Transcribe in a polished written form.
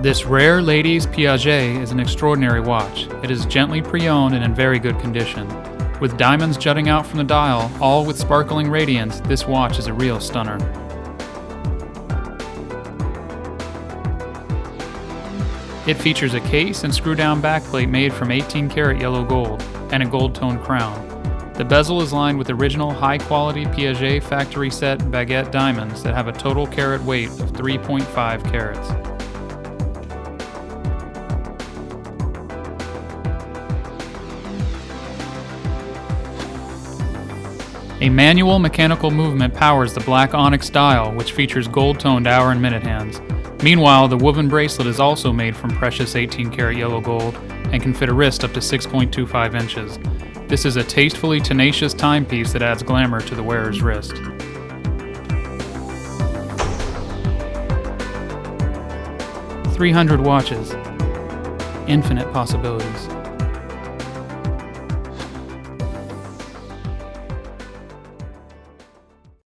This rare ladies Piaget is an extraordinary watch. It is gently pre-owned and in very good condition. With diamonds jutting out from the dial, all with sparkling radiance, this watch is a real stunner. It features a case and screw-down backplate made from 18-karat yellow gold and a gold-toned crown. The bezel is lined with original high-quality Piaget factory set baguette diamonds that have a total carat weight of 3.5 carats. A manual mechanical movement powers the black onyx dial, which features gold-toned hour and minute hands. Meanwhile, the woven bracelet is also made from precious 18-karat yellow gold and can fit a wrist up to 6.25 inches. This is a tastefully tenacious timepiece that adds glamour to the wearer's wrist. "300 watches. Infinite possibilities."